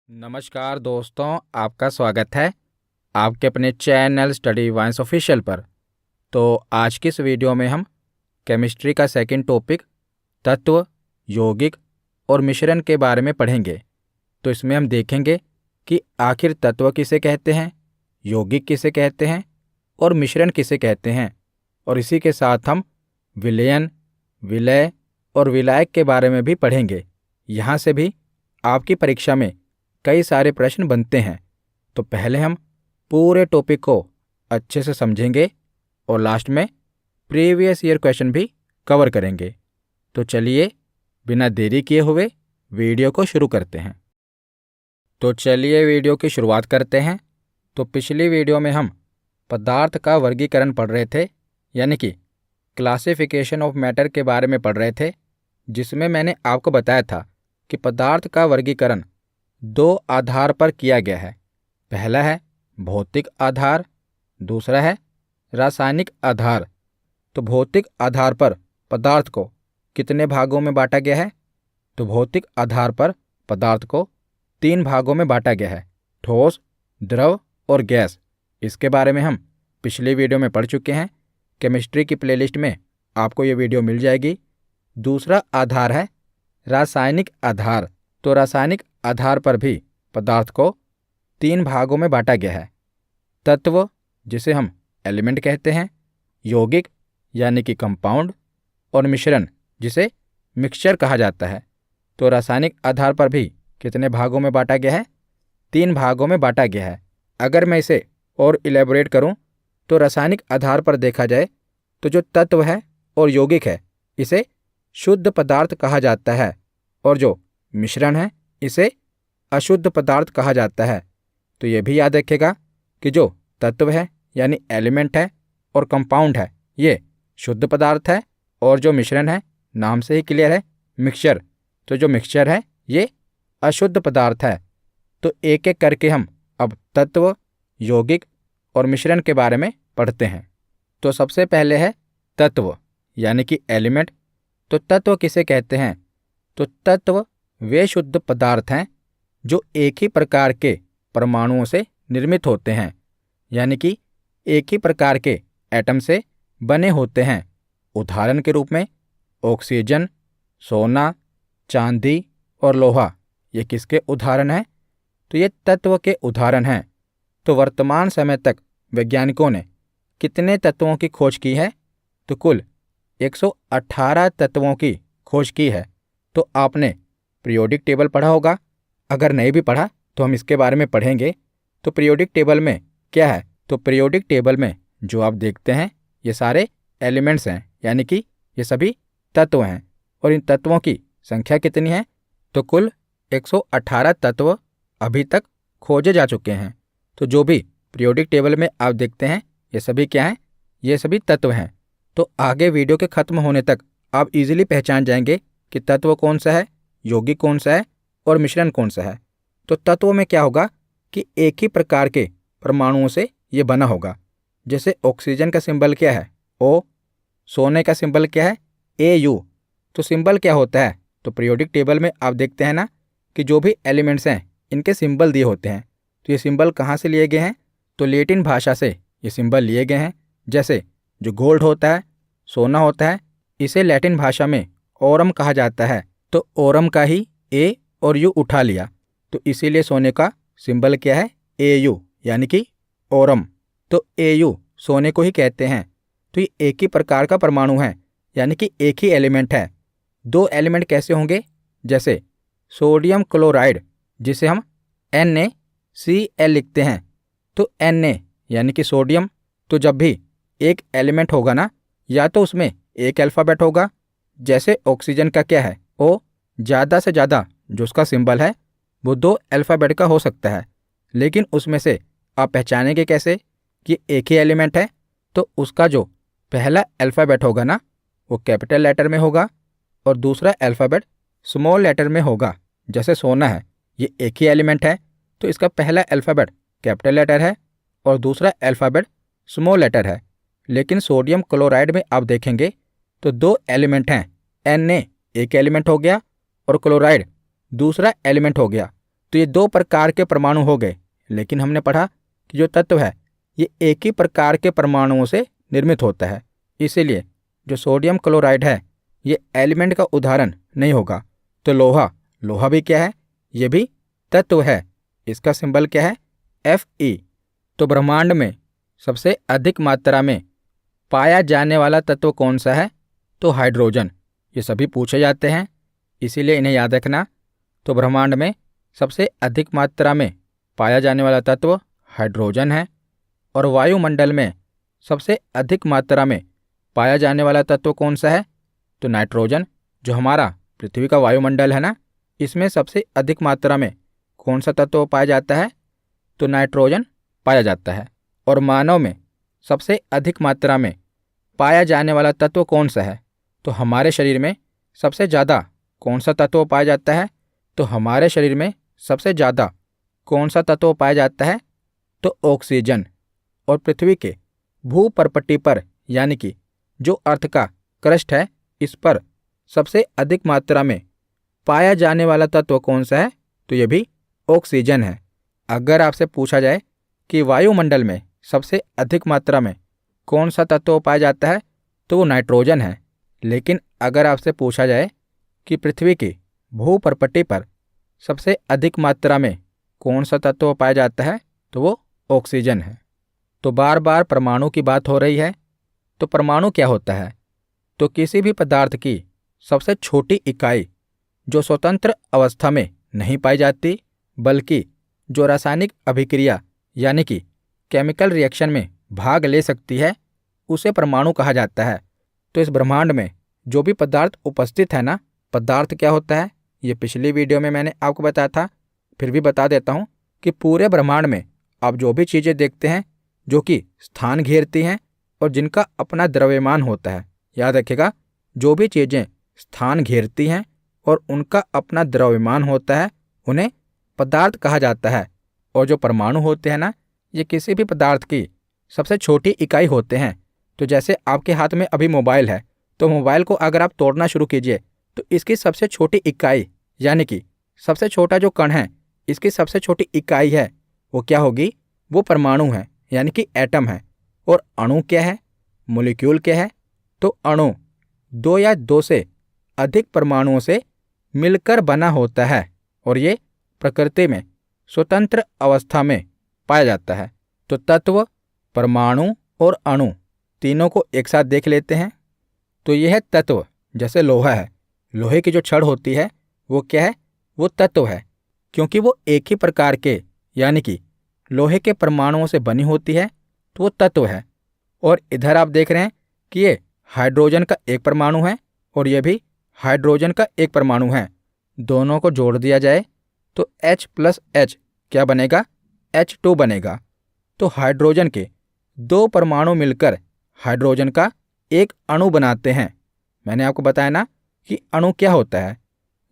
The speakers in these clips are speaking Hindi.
नमस्कार दोस्तों, आपका स्वागत है आपके अपने चैनल स्टडी वाइंस ऑफिशियल पर। तो आज की इस वीडियो में हम केमिस्ट्री का सेकंड टॉपिक तत्व, यौगिक और मिश्रण के बारे में पढ़ेंगे। तो इसमें हम देखेंगे कि आखिर तत्व किसे कहते हैं, यौगिक किसे कहते हैं और मिश्रण किसे कहते हैं। और इसी के साथ हम विलयन, विलय और विलायक के बारे में भी पढ़ेंगे। यहाँ से भी आपकी परीक्षा में कई सारे प्रश्न बनते हैं। तो पहले हम पूरे टॉपिक को अच्छे से समझेंगे और लास्ट में प्रीवियस ईयर क्वेश्चन भी कवर करेंगे। तो चलिए बिना देरी किए हुए वीडियो को शुरू करते हैं। तो चलिए वीडियो की शुरुआत करते हैं। तो पिछली वीडियो में हम पदार्थ का वर्गीकरण पढ़ रहे थे, यानी कि क्लासिफिकेशन ऑफ मैटर के बारे में पढ़ रहे थे, जिसमें मैंने आपको बताया था कि पदार्थ का वर्गीकरण दो आधार पर किया गया है। पहला है भौतिक आधार, दूसरा है रासायनिक आधार। तो भौतिक आधार पर पदार्थ को कितने भागों में बांटा गया है? तो भौतिक आधार पर पदार्थ को 3 भागों में बांटा गया है, ठोस, द्रव और गैस। इसके बारे में हम पिछली वीडियो में पढ़ चुके हैं। केमिस्ट्री की प्लेलिस्ट में आपको ये वीडियो मिल जाएगी। दूसरा आधार है रासायनिक आधार। तो रासायनिक आधार पर भी पदार्थ को 3 भागों में बांटा गया है, तत्व जिसे हम एलिमेंट कहते हैं, यौगिक यानी कि कंपाउंड, और मिश्रण जिसे मिक्सचर कहा जाता है। तो रासायनिक आधार पर भी कितने भागों में बांटा गया है? 3 भागों में बांटा गया है। अगर मैं इसे और इलेबोरेट करूं तो रासायनिक आधार पर देखा जाए तो जो तत्व है और यौगिक है इसे शुद्ध पदार्थ कहा जाता है, और जो मिश्रण है इसे अशुद्ध पदार्थ कहा जाता है। तो ये भी याद रखिएगा कि जो तत्व है यानी एलिमेंट है और कंपाउंड है ये शुद्ध पदार्थ है, और जो मिश्रण है नाम से ही क्लियर है मिक्सचर, तो जो मिक्सचर है ये अशुद्ध पदार्थ है। तो एक एक करके हम अब तत्व, यौगिक और मिश्रण के बारे में पढ़ते हैं। तो सबसे पहले है तत्व यानी कि एलिमेंट। तो तत्व किसे कहते हैं? तो तत्व वे शुद्ध पदार्थ हैं जो एक ही प्रकार के परमाणुओं से निर्मित होते हैं, यानी कि एक ही प्रकार के एटम से बने होते हैं। उदाहरण के रूप में ऑक्सीजन, सोना, चांदी और लोहा, ये किसके उदाहरण हैं? तो ये तत्व के उदाहरण हैं। तो वर्तमान समय तक वैज्ञानिकों ने कितने तत्वों की खोज की है? तो कुल 118 तत्वों की खोज की है। तो आपने पीरियोडिक टेबल पढ़ा होगा। अगर नहीं भी पढ़ा तो हम इसके बारे में पढ़ेंगे। तो पीरियोडिक टेबल में क्या है? तो पीरियोडिक टेबल में जो आप देखते हैं ये सारे एलिमेंट्स हैं, यानी कि ये सभी तत्व हैं। और इन तत्वों की संख्या कितनी है? तो कुल 118 तत्व अभी तक खोजे जा चुके हैं। तो जो भी पीरियोडिक टेबल में आप देखते हैं ये सभी क्या हैं? ये सभी तत्व हैं। तो आगे वीडियो के खत्म होने तक आप इजीली पहचान जाएंगे कि तत्व कौन सा है, यौगिक कौन सा है और मिश्रण कौन सा है। तो तत्व में क्या होगा कि एक ही प्रकार के परमाणुओं से ये बना होगा। जैसे ऑक्सीजन का सिंबल क्या है? O। सोने का सिंबल क्या है? Au। तो सिंबल क्या होता है? तो पीरियोडिक टेबल में आप देखते हैं ना कि जो भी एलिमेंट्स हैं इनके सिंबल दिए होते हैं। तो ये सिंबल कहाँ से लिए गए हैं? तो लैटिन भाषा से ये सिंबल लिए गए हैं। जैसे जो गोल्ड होता है, सोना होता है, इसे लैटिन भाषा में ओरम कहा जाता है। तो ओरम का ही ए और यू उठा लिया, तो इसीलिए सोने का सिंबल क्या है? Au, यानी कि ओरम। तो Au सोने को ही कहते हैं। तो ये एक ही प्रकार का परमाणु है, यानी कि एक ही एलिमेंट है। 2 एलिमेंट कैसे होंगे? जैसे सोडियम क्लोराइड जिसे हम NaCl लिखते हैं। तो Na यानी कि सोडियम, तो जब भी एक एलिमेंट होगा ना, या तो उसमें एक अल्फ़ाबेट होगा, जैसे ऑक्सीजन का क्या है? O। ज़्यादा से ज़्यादा जो उसका सिंबल है वो 2 अल्फ़ाबेट का हो सकता है, लेकिन उसमें से आप पहचानेंगे कैसे कि एक ही एलिमेंट है? तो उसका जो पहला अल्फ़ाबेट होगा ना वो कैपिटल लेटर में होगा और दूसरा अल्फ़ाबेट स्मॉल लेटर में होगा। जैसे सोना है, ये एक ही एलिमेंट है, तो इसका पहला अल्फ़ाबेट कैपिटल लेटर है और दूसरा अल्फ़ाबेट स्मॉल लेटर है। लेकिन सोडियम क्लोराइड में आप देखेंगे तो 2 एलिमेंट हैं। Na एक एलिमेंट हो गया और क्लोराइड दूसरा एलिमेंट हो गया। तो ये दो प्रकार के परमाणु हो गए, लेकिन हमने पढ़ा कि जो तत्व है ये एक ही प्रकार के परमाणुओं से निर्मित होता है, इसीलिए जो सोडियम क्लोराइड है ये एलिमेंट का उदाहरण नहीं होगा। तो लोहा भी क्या है, ये भी तत्व है, इसका सिंबल क्या है, Fe। तो ब्रह्मांड में सबसे अधिक मात्रा में पाया जाने वाला तत्व कौन सा है, तो हाइड्रोजन। ये सभी पूछे जाते हैं, इसीलिए इन्हें याद रखना। तो ब्रह्मांड में सबसे अधिक मात्रा में पाया जाने वाला तत्व हाइड्रोजन है। और वायुमंडल में सबसे अधिक मात्रा में पाया जाने वाला तत्व कौन सा है, तो नाइट्रोजन। जो हमारा पृथ्वी का वायुमंडल है ना, इसमें सबसे अधिक मात्रा में कौन सा तत्व पाया जाता है, तो नाइट्रोजन पाया जाता है। और मानव में सबसे अधिक मात्रा में पाया जाने वाला तत्व कौन सा है, तो हमारे शरीर में सबसे ज़्यादा कौन सा तत्व पाया जाता है, तो हमारे शरीर में सबसे ज़्यादा कौन सा तत्व पाया जाता है, तो ऑक्सीजन। और पृथ्वी के भूपर्पटी पर यानी कि जो अर्थ का क्रस्ट है, इस पर सबसे अधिक मात्रा में पाया जाने वाला तत्व कौन सा है, तो ये भी ऑक्सीजन है। अगर आपसे पूछा जाए कि वायुमंडल में सबसे अधिक मात्रा में कौन सा तत्व पाया जाता है, तो वो नाइट्रोजन है। लेकिन अगर आपसे पूछा जाए कि पृथ्वी की भूपर्पटी पर सबसे अधिक मात्रा में कौन सा तत्व पाया जाता है, तो वो ऑक्सीजन है। तो बार बार परमाणु की बात हो रही है, तो परमाणु क्या होता है, तो किसी भी पदार्थ की सबसे छोटी इकाई जो स्वतंत्र अवस्था में नहीं पाई जाती, बल्कि जो रासायनिक अभिक्रिया यानी कि केमिकल रिएक्शन में भाग ले सकती है, उसे परमाणु कहा जाता है। तो इस ब्रह्मांड में जो भी पदार्थ उपस्थित है ना, पदार्थ क्या होता है, ये पिछली वीडियो में मैंने आपको बताया था, फिर भी बता देता हूँ कि पूरे ब्रह्मांड में आप जो भी चीज़ें देखते हैं जो कि स्थान घेरती हैं और जिनका अपना द्रव्यमान होता है, याद रखिएगा, जो भी चीज़ें स्थान घेरती हैं और उनका अपना द्रव्यमान होता है, उन्हें पदार्थ कहा जाता है। और जो परमाणु होते हैं ना, ये किसी भी पदार्थ की सबसे छोटी इकाई होते हैं। तो जैसे आपके हाथ में अभी मोबाइल है, तो मोबाइल को अगर आप तोड़ना शुरू कीजिए तो इसकी सबसे छोटी इकाई यानी कि सबसे छोटा जो कण है, इसकी सबसे छोटी इकाई है, वो क्या होगी, वो परमाणु है, यानी कि एटम है। और अणु क्या है, मॉलिक्यूल क्या है, तो अणु दो या दो से अधिक परमाणुओं से मिलकर बना होता है और ये प्रकृति में स्वतंत्र अवस्था में पाया जाता है। तो तत्व, परमाणु और अणु तीनों को एक साथ देख लेते हैं। तो यह है तत्व। जैसे लोहा है, लोहे की जो छड़ होती है वो क्या है, वो तत्व है, क्योंकि वो एक ही प्रकार के यानी कि लोहे के परमाणुओं से बनी होती है, तो वो तत्व है। और इधर आप देख रहे हैं कि ये हाइड्रोजन का एक परमाणु है और ये भी हाइड्रोजन का एक परमाणु है। दोनों को जोड़ दिया जाए तो H+H क्या बनेगा, H2 बनेगा। तो हाइड्रोजन के दो परमाणु मिलकर हाइड्रोजन का एक अणु बनाते हैं। मैंने आपको बताया ना कि अणु क्या होता है,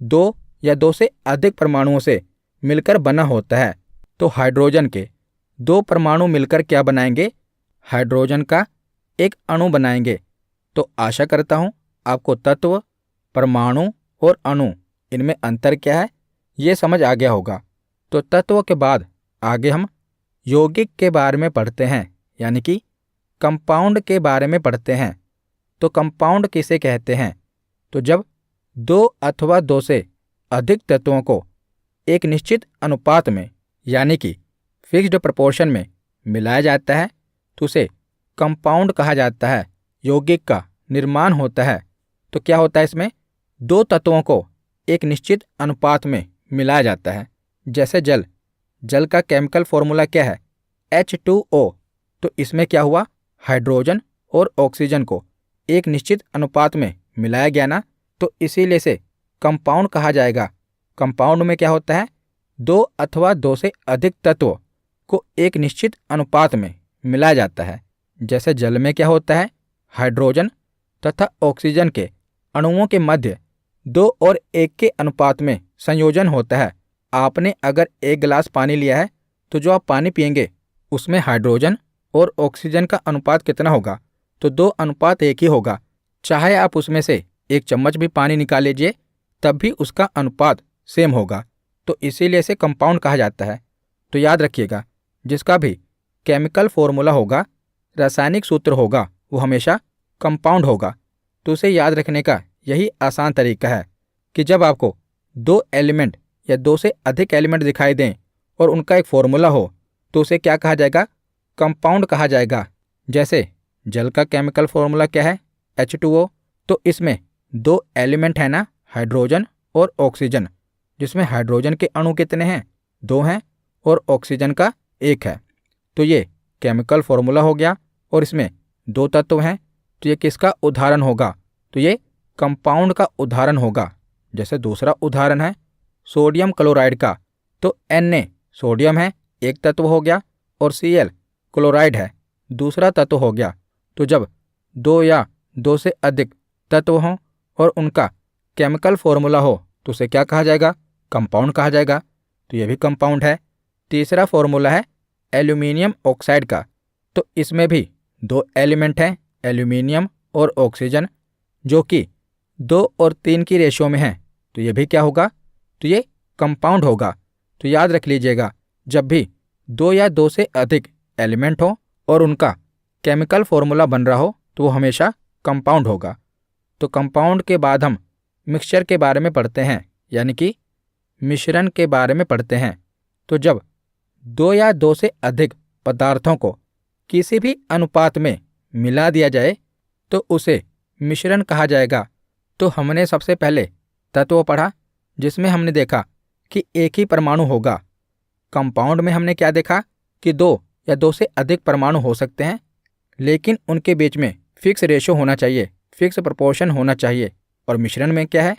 दो या दो से अधिक परमाणुओं से मिलकर बना होता है। तो हाइड्रोजन के दो परमाणु मिलकर क्या बनाएंगे, हाइड्रोजन का एक अणु बनाएंगे। तो आशा करता हूँ आपको तत्व, परमाणु और अणु इनमें अंतर क्या है ये समझ आ गया होगा। तो तत्व के बाद आगे हम यौगिक के बारे में पढ़ते हैं, यानी कि कंपाउंड के बारे में पढ़ते हैं। तो कंपाउंड किसे कहते हैं, तो जब दो अथवा दो से अधिक तत्वों को एक निश्चित अनुपात में यानी कि फिक्स्ड प्रपोर्शन में मिलाया जाता है तो उसे कंपाउंड कहा जाता है। यौगिक का निर्माण होता है तो क्या होता है, इसमें दो तत्वों को एक निश्चित अनुपात में मिलाया जाता है। जैसे जल का केमिकल फॉर्मूला क्या है, H2O। तो इसमें क्या हुआ, हाइड्रोजन और ऑक्सीजन को एक निश्चित अनुपात में मिलाया गया ना, तो इसीलिए से कंपाउंड कहा जाएगा। कंपाउंड में क्या होता है, दो अथवा दो से अधिक तत्व को एक निश्चित अनुपात में मिलाया जाता है। जैसे जल में क्या होता है, हाइड्रोजन तथा ऑक्सीजन के अणुओं के मध्य 2 और 1 के अनुपात में संयोजन होता है। आपने अगर 1 गिलास पानी लिया है तो जो आप पानी पिएंगे उसमें हाइड्रोजन और ऑक्सीजन का अनुपात कितना होगा, तो 2:1 ही होगा। चाहे आप उसमें से 1 चम्मच भी पानी निकाल लीजिए तब भी उसका अनुपात सेम होगा। तो इसीलिए इसे कंपाउंड कहा जाता है। तो याद रखिएगा, जिसका भी केमिकल फॉर्मूला होगा, रासायनिक सूत्र होगा, वो हमेशा कंपाउंड होगा। तो उसे याद रखने का यही आसान तरीका है कि जब आपको दो एलिमेंट या दो से अधिक एलिमेंट दिखाई दें और उनका एक फॉर्मूला हो, तो उसे क्या कहा जाएगा? कंपाउंड कहा जाएगा। जैसे जल का केमिकल फॉर्मूला क्या है? H2O। तो इसमें दो एलिमेंट है ना, हाइड्रोजन और ऑक्सीजन, जिसमें हाइड्रोजन के अणु कितने हैं? 2 हैं और ऑक्सीजन का 1 है। तो ये केमिकल फॉर्मूला हो गया और इसमें 2 तत्व हैं। तो ये किसका उदाहरण होगा? तो ये कंपाउंड का उदाहरण होगा। जैसे दूसरा उदाहरण है सोडियम क्लोराइड का। तो Na सोडियम है, एक तत्व हो गया, और Cl क्लोराइड है, दूसरा तत्व हो गया। तो जब दो या दो से अधिक तत्व हों और उनका केमिकल फॉर्मूला हो, तो उसे क्या कहा जाएगा? कंपाउंड कहा जाएगा। तो ये भी कंपाउंड है। तीसरा फॉर्मूला है एल्यूमिनियम ऑक्साइड का। तो इसमें भी दो एलिमेंट हैं, एल्यूमिनियम और ऑक्सीजन, जो कि 2 और 3 की रेशियो में हैं। तो ये भी क्या होगा? तो ये कंपाउंड होगा। तो याद रख लीजिएगा, जब भी 2 या 2 से अधिक एलिमेंट हो और उनका केमिकल फॉर्मूला बन रहा हो, तो वो हमेशा कंपाउंड होगा। तो कंपाउंड के बाद हम मिक्सचर के बारे में पढ़ते हैं, यानी कि मिश्रण के बारे में पढ़ते हैं। तो जब 2 या 2 से अधिक पदार्थों को किसी भी अनुपात में मिला दिया जाए, तो उसे मिश्रण कहा जाएगा। तो हमने सबसे पहले तत्व पढ़ा, जिसमें हमने देखा कि एक ही परमाणु होगा। कंपाउंड में हमने क्या देखा कि 2 या 2 से अधिक परमाणु हो सकते हैं, लेकिन उनके बीच में फिक्स रेशियो होना चाहिए, फिक्स प्रोपोर्शन होना चाहिए। और मिश्रण में क्या है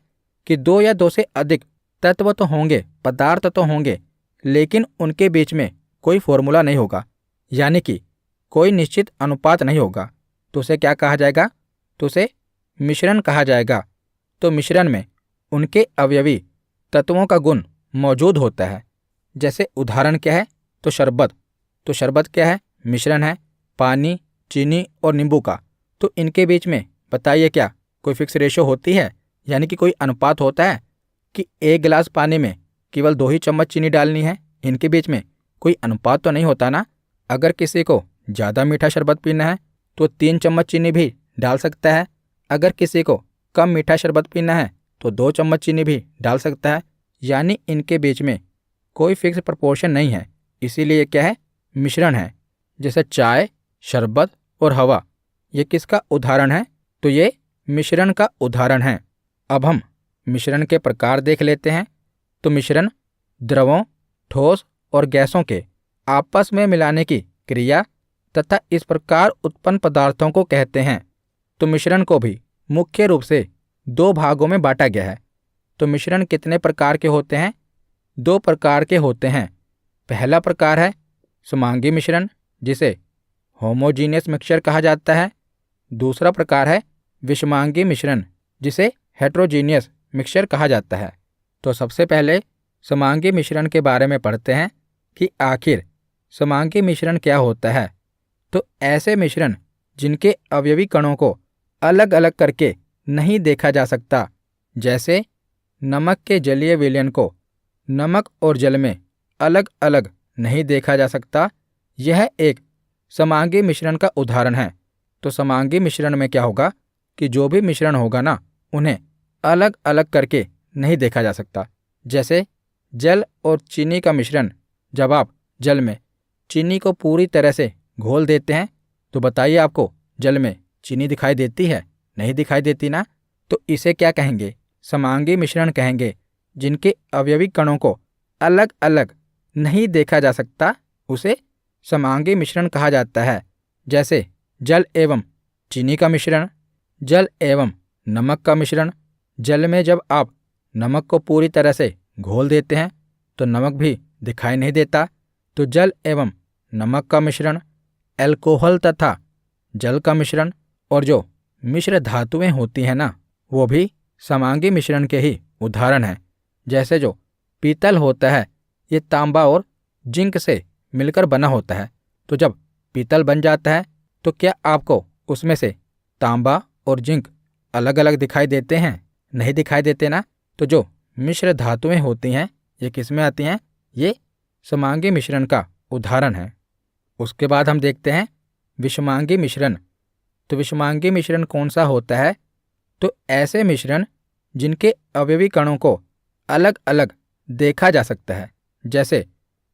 कि 2 या 2 से अधिक तत्व तो होंगे, पदार्थ तो होंगे, लेकिन उनके बीच में कोई फॉर्मूला नहीं होगा, यानी कि कोई निश्चित अनुपात नहीं होगा। तो उसे क्या कहा जाएगा? तो उसे मिश्रण कहा जाएगा। तो मिश्रण में उनके अवयवी तत्वों का गुण मौजूद होता है। जैसे उदाहरण क्या है? तो शरबत। तो शरबत क्या है? मिश्रण है पानी, चीनी और नींबू का। तो इनके बीच में बताइए क्या कोई फिक्स रेशियो होती है, यानी कि कोई अनुपात होता है कि 1 गिलास पानी में केवल 2 ही चम्मच चीनी डालनी है? इनके बीच में कोई अनुपात तो नहीं होता ना। अगर किसी को ज़्यादा मीठा शरबत पीना है तो 3 चम्मच चीनी भी डाल सकता है। अगर किसी को कम मीठा शरबत पीना है तो 2 चम्मच चीनी भी डाल सकता है। यानी इनके बीच में कोई फिक्स प्रोपोर्शन नहीं है, इसीलिए क्या है? मिश्रण है। जैसे चाय, शरबत और हवा, ये किसका उदाहरण है? तो ये मिश्रण का उदाहरण है। अब हम मिश्रण के प्रकार देख लेते हैं। तो मिश्रण द्रवों, ठोस और गैसों के आपस में मिलाने की क्रिया तथा इस प्रकार उत्पन्न पदार्थों को कहते हैं। तो मिश्रण को भी मुख्य रूप से 2 भागों में बांटा गया है। तो मिश्रण कितने प्रकार के होते हैं? 2 प्रकार के होते हैं। पहला प्रकार है समांगी मिश्रण, जिसे होमोजीनियस मिक्सचर कहा जाता है। दूसरा प्रकार है विषमांगी मिश्रण, जिसे हेट्रोजीनियस मिक्सचर कहा जाता है। तो सबसे पहले समांगी मिश्रण के बारे में पढ़ते हैं कि आखिर समांगी मिश्रण क्या होता है। तो ऐसे मिश्रण जिनके अवयवी कणों को अलग अलग करके नहीं देखा जा सकता, जैसे नमक के जलीय विलयन को नमक और जल में अलग अलग नहीं देखा जा सकता, यह एक समांगी मिश्रण का उदाहरण है। तो समांगी मिश्रण में क्या होगा कि जो भी मिश्रण होगा ना, उन्हें अलग अलग करके नहीं देखा जा सकता। जैसे जल और चीनी का मिश्रण, जब आप जल में चीनी को पूरी तरह से घोल देते हैं, तो बताइए आपको जल में चीनी दिखाई देती है? नहीं दिखाई देती ना। तो इसे क्या कहेंगे? समांगी मिश्रण कहेंगे। जिनके अवयवी कणों को अलग अलग नहीं देखा जा सकता, उसे समांगी मिश्रण कहा जाता है। जैसे जल एवं चीनी का मिश्रण, जल एवं नमक का मिश्रण। जल में जब आप नमक को पूरी तरह से घोल देते हैं तो नमक भी दिखाई नहीं देता। तो जल एवं नमक का मिश्रण, अल्कोहल तथा जल का मिश्रण, और जो मिश्र धातुएं होती हैं ना, वो भी समांगी मिश्रण के ही उदाहरण हैं। जैसे जो पीतल होता है, ये तांबा और जिंक से मिलकर बना होता है। तो जब पीतल बन जाता है तो क्या आपको उसमें से तांबा और जिंक अलग अलग दिखाई देते हैं? नहीं दिखाई देते ना। तो जो मिश्र धातुएं होती हैं, ये किस में आती हैं? ये समांगी मिश्रण का उदाहरण है। उसके बाद हम देखते हैं विषमांगी मिश्रण। तो विषमांगी मिश्रण कौन सा होता है? तो ऐसे मिश्रण जिनके अवयवी कणों को अलग अलग देखा जा सकता है। जैसे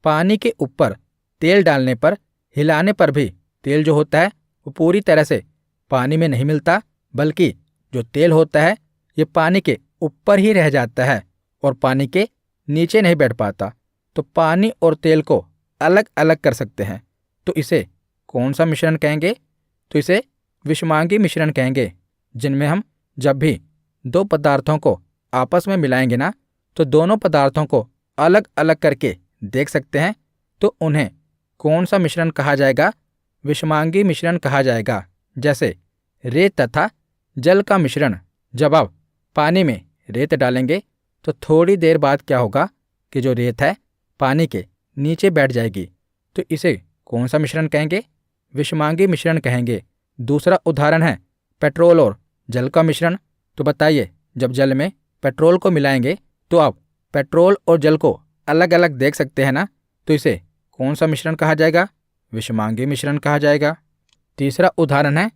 पानी के ऊपर तेल डालने पर, हिलाने पर भी तेल जो होता है वो पूरी तरह से पानी में नहीं मिलता, बल्कि जो तेल होता है ये पानी के ऊपर ही रह जाता है और पानी के नीचे नहीं बैठ पाता। तो पानी और तेल को अलग अलग कर सकते हैं। तो इसे कौन सा मिश्रण कहेंगे? तो इसे विषमांगी मिश्रण कहेंगे, जिनमें हम जब भी दो पदार्थों को आपस में मिलाएंगे ना, तो दोनों पदार्थों को अलग अलग करके देख सकते हैं। तो उन्हें कौन सा मिश्रण कहा जाएगा? विषमांगी मिश्रण कहा जाएगा। जैसे रेत तथा जल का मिश्रण, जब आप पानी में रेत डालेंगे तो थोड़ी देर बाद क्या होगा कि जो रेत है पानी के नीचे बैठ जाएगी। तो इसे कौन सा मिश्रण कहेंगे? विषमांगी मिश्रण कहेंगे। दूसरा उदाहरण है पेट्रोल और जल का मिश्रण। तो बताइए, जब जल में पेट्रोल को मिलाएंगे तो आप पेट्रोल और जल को अलग अलग देख सकते हैं ना, तो इसे कौन सा मिश्रण कहा जाएगा? विषमांगी मिश्रण कहा जाएगा। तीसरा उदाहरण है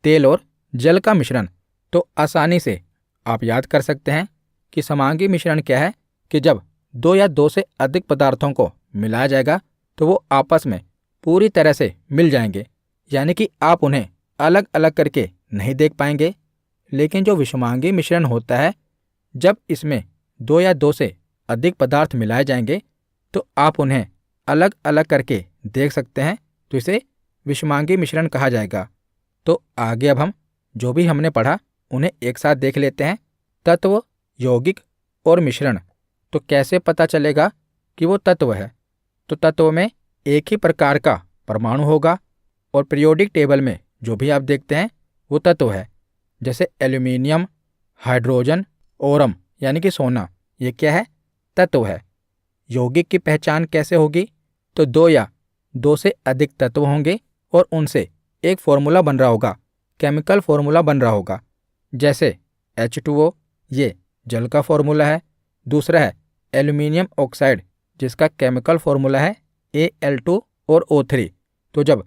तेल और जल का मिश्रण। तो आसानी से आप याद कर सकते हैं कि समांगी मिश्रण क्या है कि जब दो या दो से अधिक पदार्थों को मिलाया जाएगा तो वो आपस में पूरी तरह से मिल जाएंगे, यानी कि आप उन्हें अलग अलग करके नहीं देख पाएंगे। लेकिन जो विषमांगी मिश्रण होता है, जब इसमें दो या दो से अधिक पदार्थ मिलाए जाएंगे तो आप उन्हें अलग अलग करके देख सकते हैं। तो इसे विषमांगी मिश्रण कहा जाएगा। तो आगे अब हम जो भी हमने पढ़ा उन्हें एक साथ देख लेते हैं। तत्व, यौगिक और मिश्रण। तो कैसे पता चलेगा कि वो तत्व है? तो तत्व में एक ही प्रकार का परमाणु होगा और पीरियोडिक टेबल में जो भी आप देखते हैं वो तत्व है। जैसे एल्यूमिनियम, हाइड्रोजन, ओरम यानी कि सोना, ये क्या है? तत्व है। यौगिक की पहचान कैसे होगी? तो दो या दो से अधिक तत्व होंगे और उनसे एक फॉर्मूला बन रहा होगा, केमिकल फॉर्मूला बन रहा होगा। जैसे H2O, ये जल का फॉर्मूला है। दूसरा है एल्यूमिनियम ऑक्साइड, जिसका केमिकल फॉर्मूला है Al2 और O3। तो जब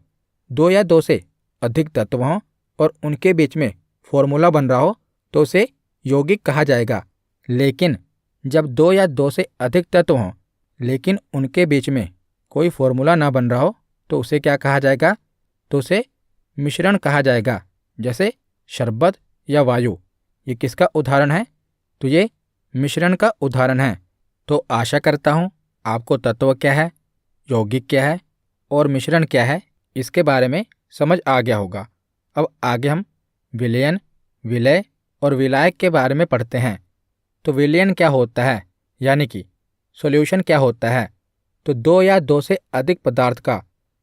दो या दो से अधिक तत्व हों और उनके बीच में फॉर्मूला बन रहा हो तो उसे यौगिक कहा जाएगा। लेकिन जब दो या दो से अधिक तत्व हों लेकिन उनके बीच में कोई फॉर्मूला ना बन रहा हो तो उसे क्या कहा जाएगा? तो उसे मिश्रण कहा जाएगा। जैसे शरबत या वायु, ये किसका उदाहरण है? तो ये मिश्रण का उदाहरण है। तो आशा करता हूँ आपको तत्व क्या है, यौगिक क्या है और मिश्रण क्या है, इसके बारे में समझ आ गया होगा। अब आगे हम विलयन, विलय और विलायक के बारे में पढ़ते हैं। तो विलयन क्या होता है, यानी कि सॉल्यूशन क्या होता है? तो दो या दो से अधिक पदार्थ का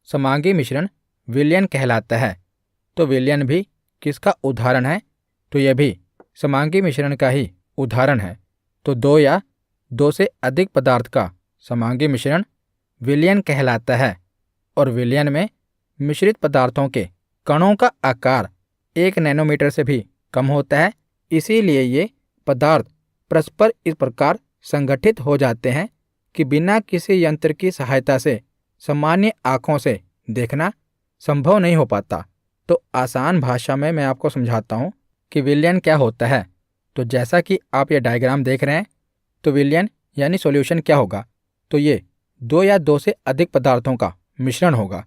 समांगी मिश्रण विलयन कहलाता है। तो विलयन भी किसका उदाहरण है? तो यह भी समांगी मिश्रण का ही उदाहरण है। तो दो या दो से अधिक पदार्थ का समांगी मिश्रण विलयन कहलाता है और विलयन में मिश्रित पदार्थों के कणों का आकार 1 नैनोमीटर से भी कम होता है। इसीलिए ये पदार्थ परस्पर इस प्रकार संगठित हो जाते हैं कि बिना किसी यंत्र की सहायता से सामान्य आँखों से देखना संभव नहीं हो पाता। तो आसान भाषा में मैं आपको समझाता हूँ कि विलयन क्या होता है। तो जैसा कि आप ये डायग्राम देख रहे हैं, तो विलयन यानी सॉल्यूशन क्या होगा? तो ये दो या दो से अधिक पदार्थों का मिश्रण होगा।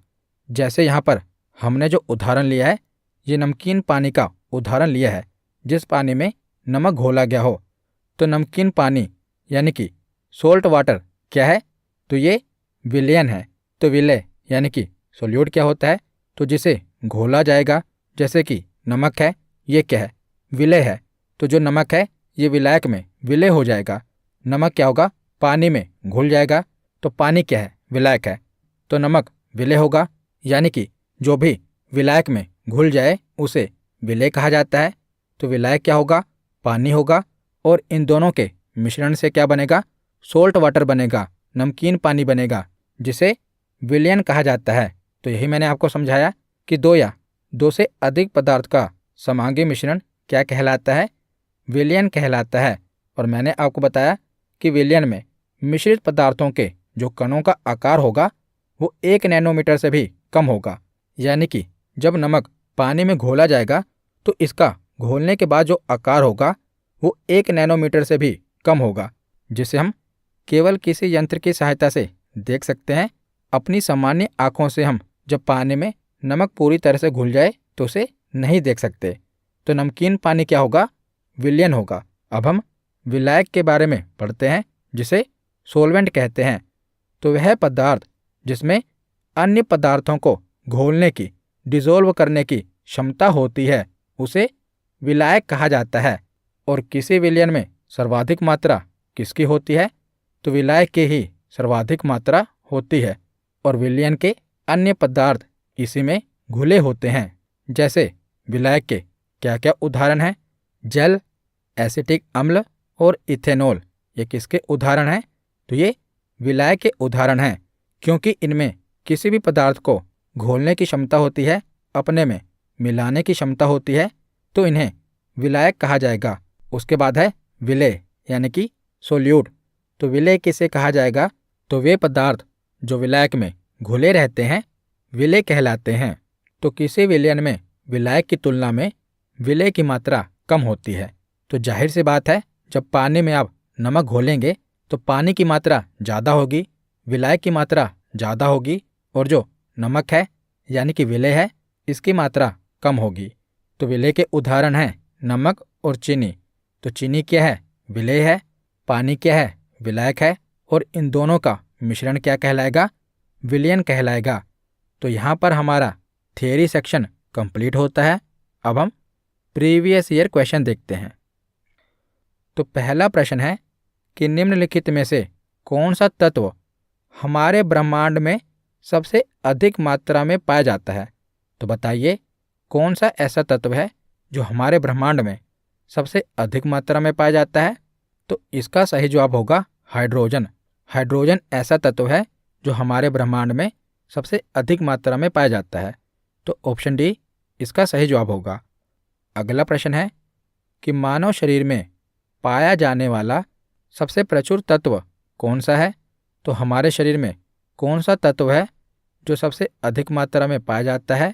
जैसे यहाँ पर हमने जो उदाहरण लिया है, ये नमकीन पानी का उदाहरण लिया है, जिस पानी में नमक घोला गया हो। तो नमकीन पानी यानी कि सोल्ट वाटर क्या है? तो ये विलयन है। तो विलय यानी कि सोल्यूट क्या होता है? तो जिसे घोला जाएगा, जैसे कि नमक है, ये क्या है? विलय है। तो जो नमक है ये विलायक में विलय हो जाएगा। नमक क्या होगा? पानी में घुल जाएगा। तो पानी क्या है? विलायक है। तो नमक विलय होगा, यानी कि जो भी विलायक में घुल जाए उसे विलय कहा जाता है। तो विलायक क्या होगा? पानी होगा। और इन दोनों के मिश्रण से क्या बनेगा? सोल्ट वाटर बनेगा, नमकीन पानी बनेगा, जिसे विलयन कहा जाता है। तो यही मैंने आपको समझाया कि दो या दो से अधिक पदार्थ का समांगी मिश्रण क्या कहलाता है? विलयन कहलाता है। और मैंने आपको बताया कि विलयन में मिश्रित पदार्थों के जो कणों का आकार होगा वो 1 नैनोमीटर से भी कम होगा। यानी कि जब नमक पानी में घोला जाएगा तो इसका घोलने के बाद जो आकार होगा वो 1 नैनोमीटर से भी कम होगा, जिसे हम केवल किसी यंत्र की सहायता से देख सकते हैं। अपनी सामान्य आँखों से हम जब पानी में नमक पूरी तरह से घुल जाए तो उसे नहीं देख सकते। तो नमकीन पानी क्या होगा? विलयन होगा। अब हम विलायक के बारे में पढ़ते हैं, जिसे सोलवेंट कहते हैं। तो वह पदार्थ जिसमें अन्य पदार्थों को घोलने की, डिसॉल्व करने की क्षमता होती है उसे विलायक कहा जाता है। और किसी विलयन में सर्वाधिक मात्रा किसकी होती है? तो विलायक की ही सर्वाधिक मात्रा होती है और विलयन के अन्य पदार्थ इसी में घुले होते हैं। जैसे विलायक के क्या क्या उदाहरण हैं? जल, एसिटिक अम्ल और इथेनॉल। ये किसके उदाहरण हैं? तो ये विलायक के उदाहरण हैं, क्योंकि इनमें किसी भी पदार्थ को घोलने की क्षमता होती है, अपने में मिलाने की क्षमता होती है, तो इन्हें विलायक कहा जाएगा। उसके बाद है विलेय यानी कि सोल्यूट। तो विलेय किसे कहा जाएगा? तो वे पदार्थ जो विलायक में घुले रहते हैं विलेय कहलाते हैं। तो किसी विलयन में विलायक की तुलना में विलेय की मात्रा कम होती है। तो जाहिर सी बात है, जब पानी में आप नमक घोलेंगे तो पानी की मात्रा ज़्यादा होगी, विलायक की मात्रा ज़्यादा होगी, और जो नमक है यानी कि विलेय है इसकी मात्रा कम होगी। तो विलेय के उदाहरण हैं नमक और चीनी। तो चीनी क्या है? विलेय है। पानी क्या है? विलायक है। और इन दोनों का मिश्रण क्या कहलाएगा? विलयन कहलाएगा। तो यहाँ पर हमारा थियरी सेक्शन कंप्लीट होता है। अब हम प्रीवियस ईयर क्वेश्चन देखते हैं। तो पहला प्रश्न है कि निम्नलिखित में से कौन सा तत्व हमारे ब्रह्मांड में सबसे अधिक मात्रा में पाया जाता है? तो बताइए कौन सा ऐसा तत्व है जो हमारे ब्रह्मांड में सबसे अधिक मात्रा में पाया जाता है? तो इसका सही जवाब होगा हाइड्रोजन। हाइड्रोजन ऐसा तत्व है जो हमारे ब्रह्मांड में सबसे अधिक मात्रा में पाया जाता है। तो ऑप्शन डी इसका सही जवाब होगा। अगला प्रश्न है कि मानव शरीर में पाया जाने वाला सबसे प्रचुर तत्व कौन सा है? तो हमारे शरीर में कौन सा तत्व है जो सबसे अधिक मात्रा में पाया जाता है?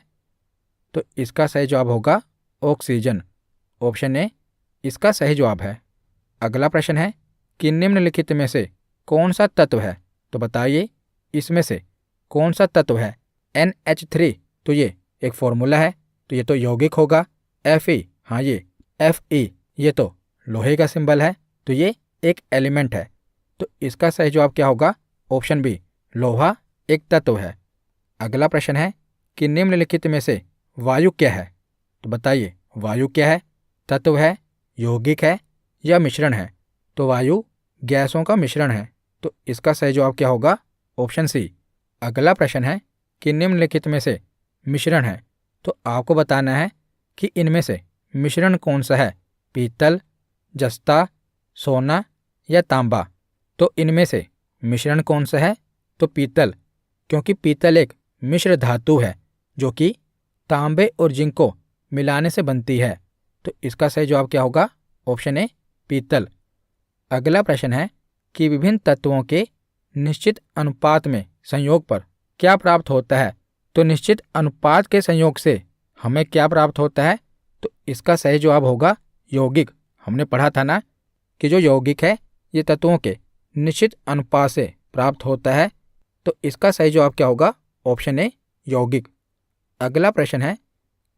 तो इसका सही जवाब होगा ऑक्सीजन। ऑप्शन ए इसका सही जवाब है। अगला प्रश्न है कि निम्नलिखित में से कौन सा तत्व है? तो बताइए इसमें से कौन सा तत्व है? NH3। तो ये एक फॉर्मूला है, तो ये तो यौगिक होगा। Fe, हाँ ये Fe ये तो लोहे का सिंबल है, तो ये एक एलिमेंट है। तो इसका सही जवाब क्या होगा? ऑप्शन बी लोहा एक तत्व है। अगला प्रश्न है कि निम्नलिखित में से वायु क्या है? तो बताइए वायु क्या है? तत्व है, यौगिक है या मिश्रण है? तो वायु गैसों का मिश्रण है। तो इसका सही जवाब क्या होगा? Option C. अगला प्रश्न है कि निम्नलिखित में से मिश्रण है, तो आपको बताना है कि इनमें से मिश्रण कौन सा है? पीतल, जस्ता, सोना या तांबा? तो इनमें से मिश्रण कौन सा है? तो पीतल, क्योंकि पीतल एक मिश्र धातु है जो कि तांबे और जिंक को मिलाने से बनती है। तो इसका सही जवाब क्या होगा? ऑप्शन ए पीतल। अगला प्रश्न है कि विभिन्न तत्वों के निश्चित अनुपात में संयोग पर क्या प्राप्त होता है? तो निश्चित अनुपात के संयोग से हमें क्या प्राप्त होता है? तो इसका सही जवाब होगा यौगिक। हमने पढ़ा था ना कि जो यौगिक है ये तत्वों के निश्चित अनुपात से प्राप्त होता है। तो इसका सही जवाब क्या होगा? ऑप्शन ए यौगिक। अगला प्रश्न है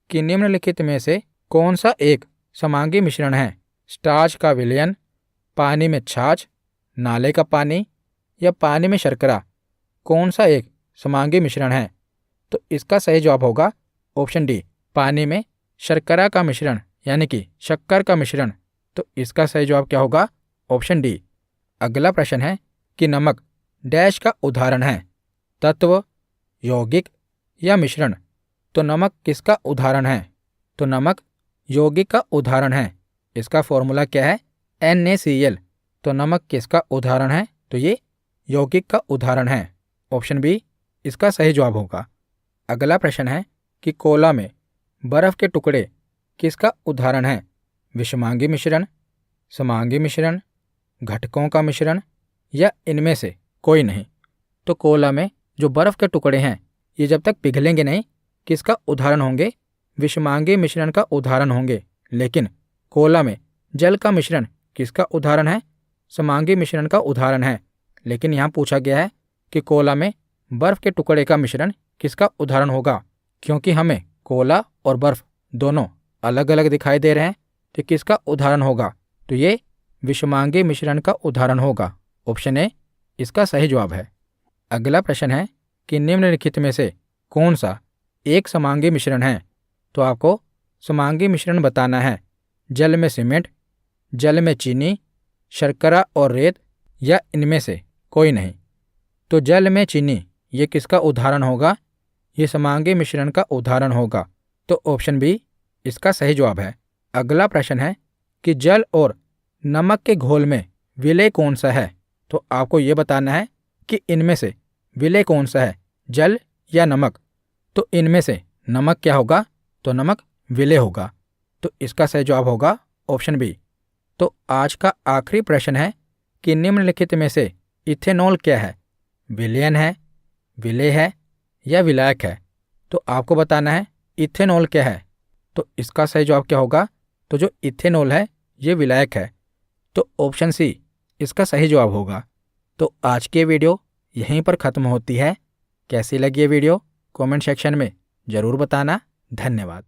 कि निम्नलिखित में से कौन सा एक समांगी मिश्रण है? स्टार्च का विलयन, पानी में छाछ, नाले का पानी या पानी में शर्करा? कौन सा एक समांगी मिश्रण है? तो इसका सही जवाब होगा ऑप्शन डी पानी में शर्करा का मिश्रण यानी कि शक्कर का मिश्रण। तो इसका सही जवाब क्या होगा? Option D. अगला प्रश्न है कि नमक डैश का उदाहरण है? तत्व, यौगिक या मिश्रण? तो नमक किसका उदाहरण है? तो नमक यौगिक का उदाहरण है। इसका फॉर्मूला क्या है? NaCl। तो नमक किसका उदाहरण है? तो ये यौगिक का उदाहरण है। ऑप्शन बी इसका सही जवाब होगा। अगला प्रश्न है कि कोला में बर्फ के टुकड़े किसका उदाहरण है? विषमांगी मिश्रण, समांगी मिश्रण, घटकों का मिश्रण या इनमें से कोई नहीं। तो कोला में जो बर्फ़ के टुकड़े हैं ये जब तक पिघलेंगे नहीं किसका उदाहरण होंगे? विषमांगी मिश्रण का उदाहरण होंगे। लेकिन कोला में जल का मिश्रण किसका उदाहरण है? समांगी मिश्रण का उदाहरण है। लेकिन यहाँ पूछा गया है कि कोला में बर्फ़ के टुकड़े का मिश्रण किसका उदाहरण होगा? क्योंकि हमें कोला और बर्फ़ दोनों अलग अलग दिखाई दे रहे हैं, तो किसका उदाहरण होगा? तो ये विषमांगी मिश्रण का उदाहरण होगा। ऑप्शन ए इसका सही जवाब है। अगला प्रश्न है कि निम्नलिखित में से कौन सा एक समांगी मिश्रण है? तो आपको समांगी मिश्रण बताना है। जल में सीमेंट, जल में चीनी, शर्करा और रेत या इनमें से कोई नहीं। तो जल में चीनी ये किसका उदाहरण होगा? ये समांगी मिश्रण का उदाहरण होगा। तो ऑप्शन बी इसका सही जवाब है। अगला प्रश्न है कि जल और नमक के घोल में विलय कौन सा है? तो आपको ये बताना है कि इनमें से विलय कौन सा है, जल या नमक। तो इनमें से नमक क्या होगा? तो नमक विलय होगा। तो इसका सही जवाब होगा ऑप्शन बी। तो आज का आखिरी प्रश्न है कि निम्नलिखित में से इथेनॉल क्या है? विलयन है, विलय है या विलायक है? तो आपको बताना है इथेनॉल क्या है। तो इसका सही जवाब क्या होगा? तो जो इथेनॉल है ये विलायक है। तो ऑप्शन सी इसका सही जवाब होगा। तो आज की वीडियो यहीं पर ख़त्म होती है। कैसी लगी ये वीडियो कमेंट सेक्शन में ज़रूर बताना। धन्यवाद।